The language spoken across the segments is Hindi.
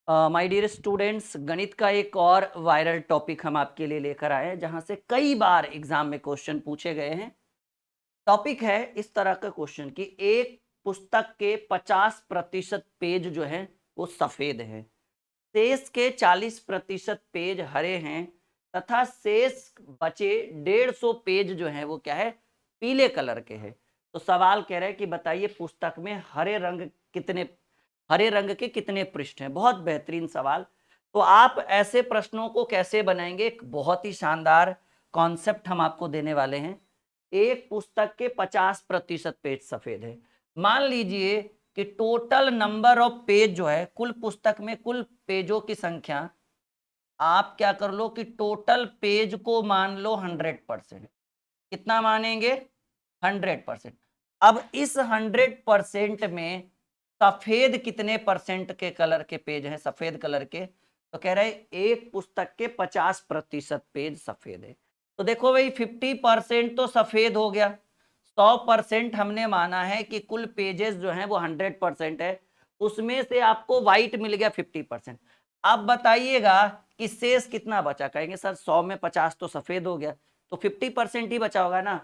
माय डियर स्टूडेंट्स, गणित का एक और वायरल टॉपिक हम आपके लिए लेकर आए हैं जहां से कई बार एग्जाम में क्वेश्चन पूछे गए हैं। टॉपिक है इस तरह का क्वेश्चन कि एक पुस्तक के 50% पेज जो है वो सफेद है, शेष के 40% पेज हरे हैं तथा शेष बचे 150 पेज जो है वो क्या है, पीले कलर के हैं। तो सवाल कह रहे हैं कि बताइए पुस्तक में हरे रंग के कितने पृष्ठ हैं। बहुत बेहतरीन सवाल। तो आप ऐसे प्रश्नों को कैसे बनाएंगे, एक बहुत ही शानदार कॉन्सेप्ट हम आपको देने वाले हैं। एक पुस्तक के 50% पेज सफेद है। मान लीजिए कि टोटल नंबर ऑफ पेज जो है, कुल पुस्तक में कुल पेजों की संख्या, आप क्या कर लो कि टोटल पेज को मान लो 100%। कितना मानेंगे? 100%। अब इस 100% में सफेद कितने परसेंट के कलर के पेज हैं, सफेद कलर के? तो कह रहे हैं एक पुस्तक के 50% पेज सफेद है। तो देखो भाई 50% तो सफेद हो गया, 100% हमने माना है कि कुल पेजेस जो हैं वो 100% है, उसमें से आपको व्हाइट मिल गया 50%। अब बताइएगा कि शेष कितना बचा? कहेंगे सर 100 में 50 तो सफेद हो गया, तो 50% ही बचा होगा ना।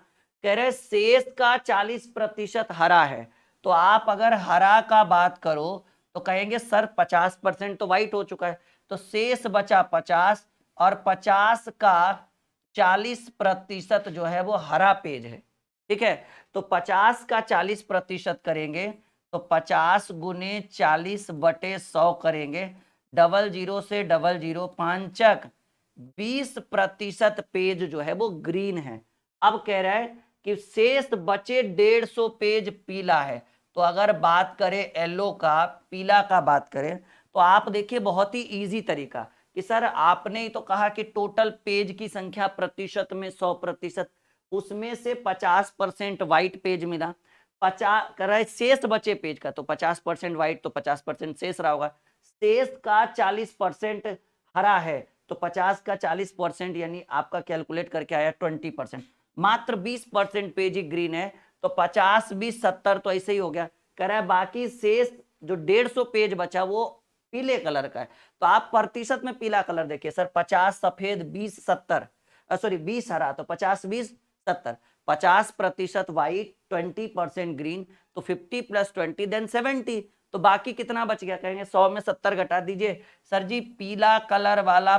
कह रहे शेष का 40% हरा है। तो आप अगर हरा का बात करो तो कहेंगे सर 50% तो व्हाइट हो चुका है, तो शेष बचा 50 और 50 का 40% जो है वो हरा पेज है। ठीक है, तो 50 का 40% करेंगे तो 50 गुने 40/100 करेंगे, डबल जीरो से डबल जीरो, पांचक 20% पेज जो है वो ग्रीन है। अब कह रहा है कि शेष बचे 150 पेज पीला है। तो अगर बात करें येलो का, पीला का बात करें, तो आप देखिए बहुत ही इजी तरीका कि सर आपने ही तो कहा कि टोटल पेज की संख्या प्रतिशत में 100%, उसमें से 50% व्हाइट पेज मिला, 50 कर रहा है शेष बचे पेज का, तो 50% व्हाइट तो 50% शेष रहा होगा। शेष का 40% हरा है, तो 50 का 40% यानी आपका कैलकुलेट करके आया 20%। मात्र 20% पेज ही ग्रीन है, तो 50 20 70 तो ऐसे ही हो गया। कह रहा है बाकी शेष जो 150 पेज बचा वो पीले कलर का है। तो आप प्रतिशत में पीला कलर देखिए सर, 50 सफेद 20 70, सॉरी 20 हरा, तो 50 20 70, 50% व्हाइट 20% ग्रीन, तो 50 + 20 देन 70। तो बाकी कितना बच गया? कहेंगे 100 में 70 घटा दीजिए। सर जी पीला कलर वाला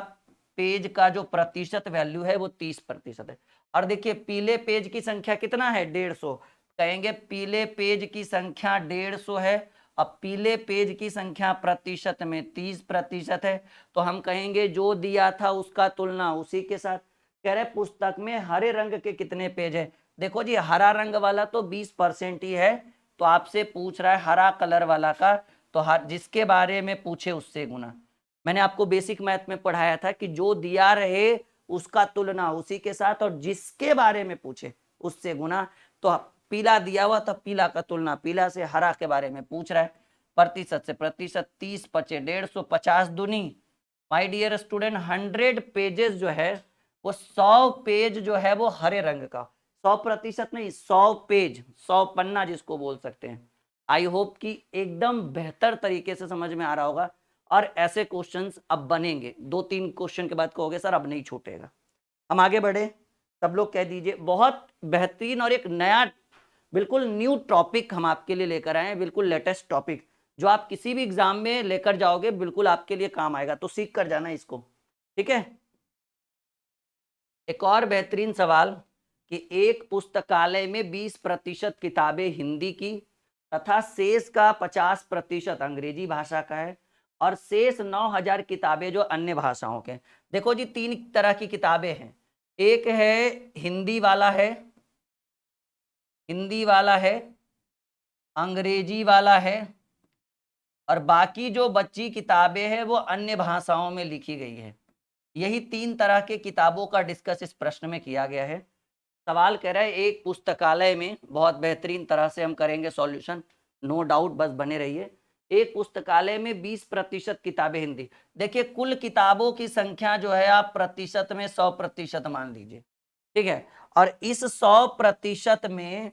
पेज का जो प्रतिशत वैल्यू है वो 30% है। और देखिए पीले पेज की संख्या कितना है? 150। कहेंगे पीले पेज की संख्या 150 है, अब पीले पेज की संख्या प्रतिशत में 30% है, तो हम कहेंगे जो दिया था उसका तुलना उसी के साथ। कह रहे पुस्तक में हरे रंग के कितने पेज है? देखो जी हरा रंग वाला तो 20% ही है, तो आपसे पूछ रहा है हरा कलर वाला का, तो हर जिसके बारे में पूछे उससे गुना। मैंने आपको बेसिक मैथ में पढ़ाया था कि जो दिया रहे उसका तुलना उसी के साथ, और जिसके बारे में पूछे उससे गुना। तो पीला दिया हुआ था, पीला का तुलना पीला से, हरा के बारे में पूछ रहा है प्रतिशत से प्रतिशत, 30 बचे 150, 50 दूनी। माय डियर स्टूडेंट 100 पेजेस जो है वो 100 पेज जो है वो हरे रंग का, 100% नहीं 100 पेज, 100 पन्ना जिसको बोल सकते हैं। आई होप कि एकदम बेहतर तरीके से समझ में आ रहा होगा, और ऐसे क्वेश्चंस अब बनेंगे। 2-3 क्वेश्चन के बाद कहोगे सर अब नहीं छूटेगा। हम आगे बढ़े, सब लोग कह दीजिए। बहुत बेहतरीन और एक नया बिल्कुल न्यू टॉपिक हम आपके लिए लेकर आए हैं, बिल्कुल लेटेस्ट टॉपिक, जो आप किसी भी एग्जाम में लेकर जाओगे बिल्कुल आपके लिए काम आएगा, तो सीख कर जाना इसको। ठीक है, एक और बेहतरीन सवाल कि एक पुस्तकालय में 20% किताबें हिंदी की तथा शेष का 50% अंग्रेजी भाषा का है, और शेष 9000 किताबें जो अन्य भाषाओं के। देखो जी 3 तरह की किताबें हैं, एक है हिंदी वाला है, हिंदी वाला है, अंग्रेजी वाला है, और बाकी जो बच्ची किताबें हैं वो अन्य भाषाओं में लिखी गई है। यही 3 तरह के किताबों का डिस्कस इस प्रश्न में किया गया है। सवाल कह रहा है एक पुस्तकालय में, बहुत बेहतरीन तरह से हम करेंगे सॉल्यूशन, नो डाउट, बस बने रहिए। एक पुस्तकालय में 20% किताबें हिंदी। देखिए कुल किताबों की संख्या जो है आप प्रतिशत में 100% मान लीजिए। ठीक है, और इस 100% में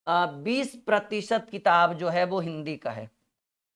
20% किताब जो है वो हिंदी का है।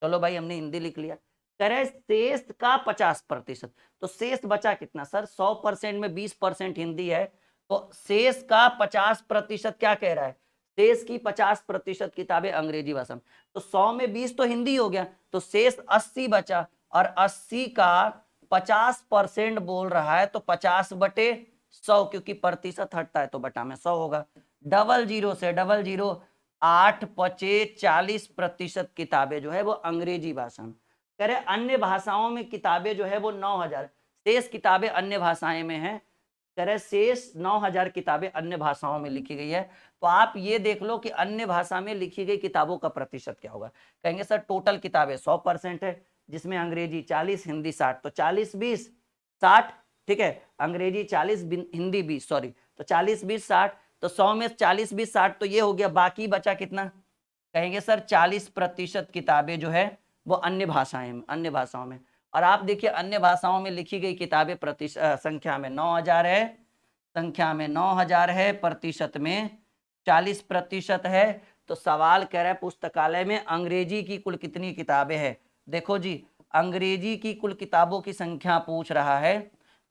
चलो भाई हमने हिंदी लिख लिया। कह रहे शेष का 50%। तो शेष बचा कितना सर? 100% में 20% हिंदी है, तो शेष का 50% क्या कह रहा है? शेष की 50% किताबें अंग्रेजी भाषा में। तो 100 में 20 तो हिंदी हो गया, तो शेष 80 बचा, और 80 का 50% बोल रहा है, तो 50/100, क्योंकि प्रतिशत हटता है तो बटा में 100 होगा। 00 से 00, 8 बचे 40% किताबें जो है वो अंग्रेजी भाषा में। कह रहे अन्य भाषाओं में किताबें जो है वो 9000, शेष किताबें अन्य भाषाएं में हैं। कह रहे शेष 9000 किताबें अन्य भाषाओं में लिखी गई है। तो आप ये देख लो कि अन्य भाषा में लिखी गई किताबों का प्रतिशत क्या होगा। कहेंगे सर टोटल किताबें 100% है, जिसमें अंग्रेजी 40, हिंदी 60, तो 40-20 60, ठीक है। अंग्रेजी 40, हिंदी 20, सॉरी, तो 40-20 60, तो 100 में 40-20 60, तो ये हो गया। बाकी बचा कितना? कहेंगे सर 40% किताबें जो है वो अन्य भाषाओं में। और आप देखिए अन्य भाषाओं में लिखी गई किताबें संख्या में 9000 है, संख्या में 9000 है, प्रतिशत में 40% है। तो सवाल कह रहा है पुस्तकालय में अंग्रेजी की कुल कितनी किताबें हैं। देखो जी, अंग्रेजी की कुल किताबों की संख्या पूछ रहा है,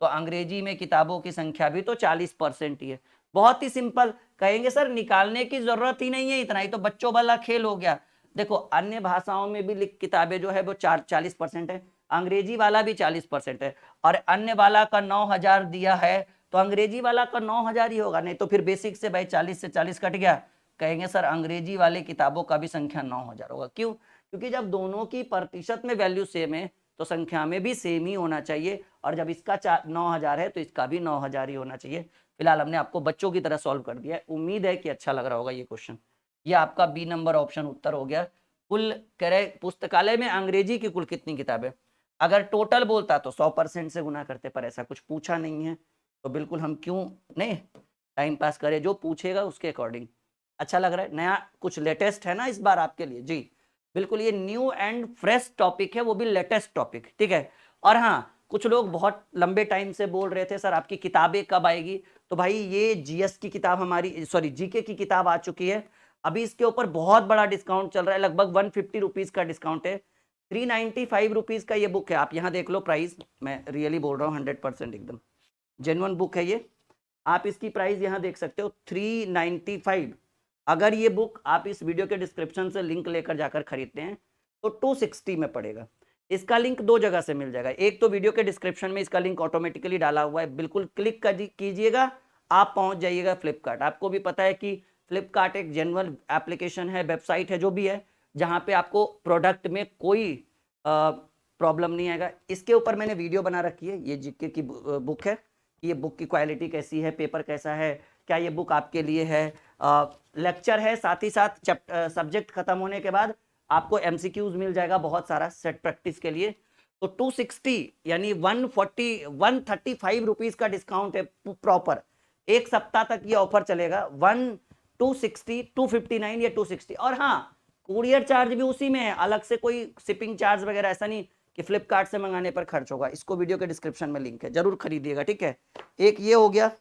तो अंग्रेजी में किताबों की संख्या भी तो 40% ही है। बहुत ही सिंपल। कहेंगे सर निकालने की जरूरत ही नहीं है, इतना ही तो बच्चों वाला खेल हो गया। देखो अन्य भाषाओं में भी किताबें जो है वो 40% है, अंग्रेजी वाला भी 40% है, और अन्य वाला का 9000 दिया है, तो अंग्रेजी वाला का 9000 ही होगा। नहीं तो फिर बेसिक से भाई 40 से 40 कट गया। कहेंगे सर अंग्रेजी वाले किताबों का भी संख्या 9000 होगा। क्यों? क्योंकि जब दोनों की प्रतिशत में वैल्यू सेम है तो संख्या में भी सेम ही होना चाहिए, और जब इसका 9000 है तो इसका भी 9000 ही होना चाहिए। फिलहाल हमने आपको बच्चों की तरह सॉल्व कर दिया है। उम्मीद है कि अच्छा लग रहा होगा ये क्वेश्चन। ये आपका बी नंबर ऑप्शन उत्तर हो गया। कुल कह रहे पुस्तकालय में अंग्रेजी की कुल कितनी किताबें। अगर टोटल बोलता तो 100% से गुना करते, पर ऐसा कुछ पूछा नहीं है, तो बिल्कुल हम क्यों नहीं टाइम पास करें। जो पूछेगा उसके अकॉर्डिंग। अच्छा लग रहा है, नया कुछ लेटेस्ट है ना इस बार आपके लिए जी। बिल्कुल ये न्यू एंड फ्रेश टॉपिक है, वो भी लेटेस्ट टॉपिक, ठीक है। और हाँ, कुछ लोग बहुत लंबे टाइम से बोल रहे थे सर आपकी किताबें कब आएगी। तो भाई ये जीएस की किताब हमारी, सॉरी जीके की किताब आ चुकी है। अभी इसके ऊपर बहुत बड़ा डिस्काउंट चल रहा है, लगभग 150 रुपीज का डिस्काउंट है। 395 रुपीज का ये बुक है। आप यहाँ देख लो प्राइस, मैं रियली बोल रहा हूँ, 100% एकदम जेन्युइन बुक है ये। आप इसकी प्राइस यहाँ देख सकते हो 395। अगर ये बुक आप इस वीडियो के डिस्क्रिप्शन से लिंक लेकर जाकर खरीदते हैं तो 260 में पड़ेगा। इसका लिंक दो जगह से मिल जाएगा। एक तो वीडियो के डिस्क्रिप्शन में इसका लिंक ऑटोमेटिकली डाला हुआ है, बिल्कुल क्लिक कीजिएगा, आप पहुंच जाइएगा फ्लिपकार्ट। आपको भी पता है कि फ्लिपकार्ट एक जेन्युइन एप्लीकेशन है, वेबसाइट है, जो भी है, जहां पे आपको प्रोडक्ट में कोई प्रॉब्लम नहीं आएगा। इसके ऊपर मैंने वीडियो बना रखी है। ये जीके की बुक है, ये बुक की क्वालिटी कैसी है, पेपर कैसा है, क्या ये बुक आपके लिए है। लेक्चर है, साथ ही साथ सब्जेक्ट खत्म होने के बाद आपको एमसीक्यूज मिल जाएगा बहुत सारा सेट प्रैक्टिस के लिए। तो 260 यानी 135 रुपीज का डिस्काउंट है प्रॉपर। एक सप्ताह तक ये ऑफर चलेगा। 260, 259 या 260। और हाँ, कुरियर चार्ज भी उसी में है, अलग से कोई शिपिंग चार्ज वगैरह ऐसा नहीं कि फ्लिपकार्ट से मंगाने पर खर्च होगा। इसको वीडियो के डिस्क्रिप्शन में लिंक है, जरूर खरीदिएगा, ठीक है। एक ये हो गया,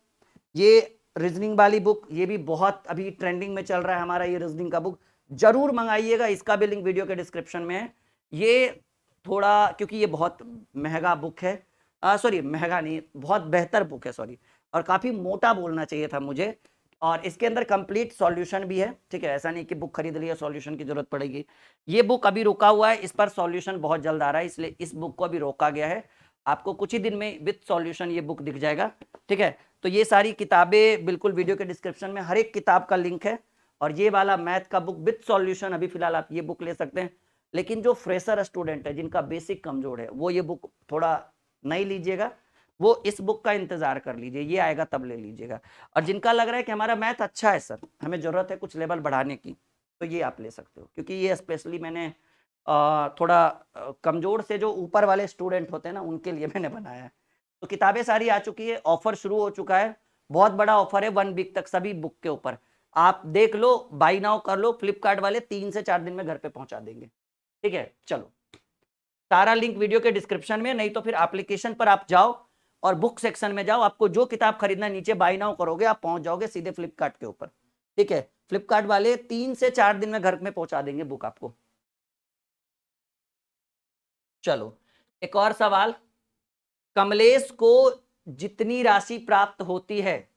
ये रीजनिंग वाली बुक, ये भी बहुत अभी ट्रेंडिंग में चल रहा है हमारा ये रीजनिंग का बुक, जरूर मंगाइएगा। इसका भी लिंक वीडियो के डिस्क्रिप्शन में है। ये थोड़ा, क्योंकि ये बहुत महंगा बुक है, सॉरी महंगा नहीं, बहुत बेहतर बुक है, सॉरी, और काफी मोटा बोलना चाहिए था मुझे। और इसके अंदर कंप्लीट सॉल्यूशन भी है, ठीक है। ऐसा नहीं कि बुक खरीद लिया सॉल्यूशन की जरूरत पड़ेगी। ये बुक अभी रोका हुआ है, इस पर सॉल्यूशन बहुत जल्द आ रहा है, इसलिए इस बुक को अभी रोका गया है। आपको कुछ ही दिन में विद सॉल्यूशन ये बुक दिख जाएगा, ठीक है। तो ये सारी किताबें बिल्कुल वीडियो के डिस्क्रिप्शन में हर एक किताब का लिंक है। और ये वाला मैथ का बुक विद सॉल्यूशन, अभी फिलहाल आप ये बुक ले सकते हैं। लेकिन जो फ्रेशर स्टूडेंट है, जिनका बेसिक कमजोर है, वो ये बुक थोड़ा नहीं लीजिएगा, वो इस बुक का इंतजार कर लीजिए, ये आएगा तब ले लीजिएगा। और जिनका लग रहा है कि हमारा मैथ अच्छा है सर, हमें जरूरत है कुछ लेवल बढ़ाने की, तो ये आप ले सकते हो, क्योंकि ये स्पेशली मैंने थोड़ा कमजोर से जो ऊपर वाले स्टूडेंट होते हैं ना, उनके लिए मैंने बनाया है। तो किताबें सारी आ चुकी है, ऑफर शुरू हो चुका है, बहुत बड़ा ऑफर है 1 वीक तक सभी बुक के ऊपर। आप देख लो, बाई नाउ कर लो, फ्लिपकार्ट वाले 3 से 4 दिन में घर पे पहुंचा देंगे, ठीक है। चलो, सारा लिंक वीडियो के डिस्क्रिप्शन में, नहीं तो फिर एप्लीकेशन पर आप जाओ और बुक सेक्शन में जाओ, आपको जो किताब खरीदना है नीचे बाई नाउ करोगे, आप पहुंच जाओगे सीधे फ्लिपकार्ट के ऊपर, ठीक है। फ्लिपकार्ट वाले 3 से 4 दिन में घर में पहुंचा देंगे बुक आपको। चलो एक और सवाल, कमलेश को जितनी राशि प्राप्त होती है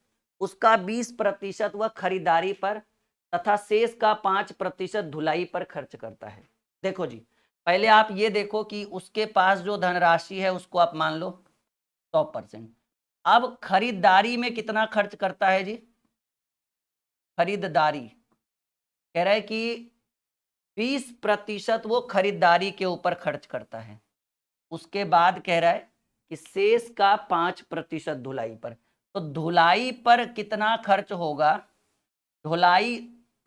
उसका 20% वह खरीदारी पर तथा शेष का 5% धुलाई पर खर्च करता है। देखो जी, पहले आप ये देखो कि उसके पास जो धनराशि है उसको आप मान लो 100%। अब खरीदारी में कितना खर्च करता है जी? खरीदारी कह रहा है कि 20% वो खरीदारी के ऊपर खर्च करता है। उसके बाद कह रहा है कि शेष का 5% धुलाई पर। तो धुलाई पर कितना खर्च होगा? धुलाई,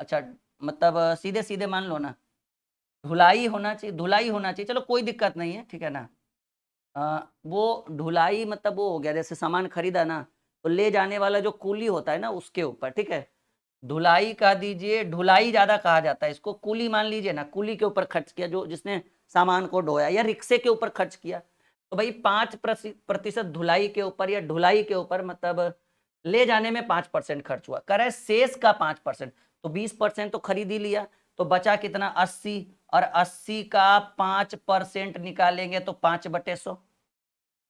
अच्छा मतलब सीधे सीधे मान लो ना, धुलाई होना चाहिए, धुलाई होना चाहिए, चलो कोई दिक्कत नहीं है, ठीक है ना। वो धुलाई मतलब वो हो गया, जैसे सामान खरीदा ना तो ले जाने वाला जो कूली होता है ना उसके ऊपर, ठीक है। धुलाई कह दीजिए, ढुलाई ज्यादा कहा जाता है इसको, कूली मान लीजिए ना, कूली के ऊपर खर्च किया जो जिसने सामान को ढोया, या रिक्शे के ऊपर खर्च किया। तो भाई 5% धुलाई के ऊपर या ढुलाई के ऊपर, मतलब ले जाने में 5% खर्च हुआ। करे शेष का 5%, तो 20% तो खरीद ही लिया, तो बचा कितना? 80, और 80 का 5% निकालेंगे तो 5/100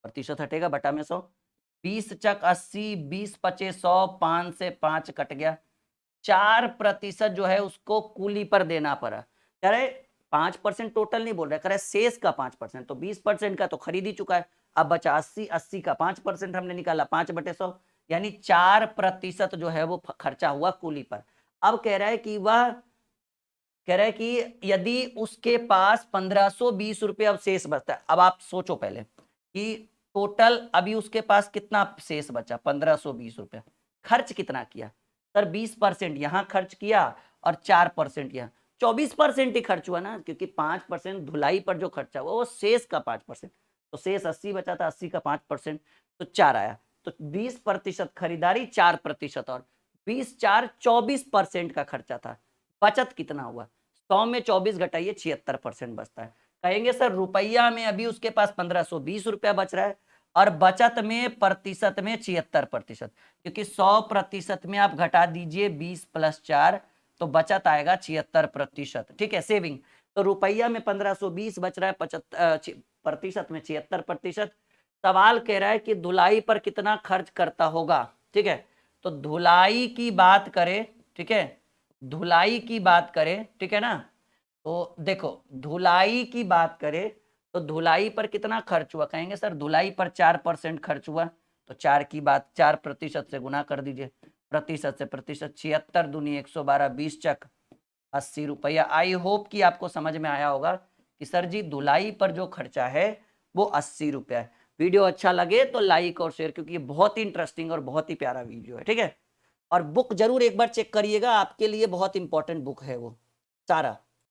प्रतिशत हटेगा, बटा में 100। 20 चक 80, 20 पचे 100, 5 से 5 कट गया। 4% जो है उसको कूली पर देना पड़ा। कह रहे 5% टोटल नहीं बोल रहे, कह रहे शेष का 5%, तो 20% का तो खरीद ही चुका है। अब बचा 80, 80 का 5% हमने निकाला, 5/100, यानी 4% जो है वो खर्चा हुआ कूली पर। अब कह रहा है कि वह कह रहा है कि यदि उसके पास 1520 रुपये अब शेष बचता है। अब आप सोचो पहले कि टोटल अभी उसके पास कितना शेष बचा? 1520 रुपया। खर्च कितना किया सर? 20% यहाँ खर्च किया और 4% यहाँ, 24% ही खर्च हुआ ना, क्योंकि 5% धुलाई पर जो खर्चा हुआ वो शेष का 5%। तो शेष 80 बचा था, 80 का 5% तो 4 आया। तो 20% खरीदारी, 4% और 20 4 24% का खर्चा था। बचत कितना हुआ? 100 में 24 घटाइए, 76% बचता है। कहेंगे सर रुपया में अभी उसके पास 1520 रुपया बच रहा है, और बचत में प्रतिशत में 76%, क्योंकि 100% में आप घटा दीजिए 20 + 4 तो बचत आएगा 76%, ठीक है, सेविंग। तो रुपया में 1520 बच रहा है, प्रतिशत में 76%। सवाल कह रहा है कि धुलाई पर कितना खर्च करता होगा, ठीक है। तो धुलाई की बात करें, ठीक है, धुलाई की बात करें, ठीक है ना, तो देखो धुलाई की बात करें तो धुलाई पर कितना खर्च हुआ? कहेंगे सर धुलाई पर 4% खर्च हुआ, तो 4 की बात 4% से गुना कर दीजिए, प्रतिशत से प्रतिशत, 76 दूनी 112, 20 चक 80 रुपया। आई होप कि आपको समझ में आया होगा कि सर जी धुलाई पर जो खर्चा है वो 80 रुपया है। वीडियो अच्छा लगे तो लाइक और शेयर, क्योंकि ये बहुत ही इंटरेस्टिंग और बहुत ही प्यारा वीडियो है, ठीक है। और बुक जरूर एक बार चेक करिएगा, आपके लिए बहुत इंपॉर्टेंट बुक है वो सारा।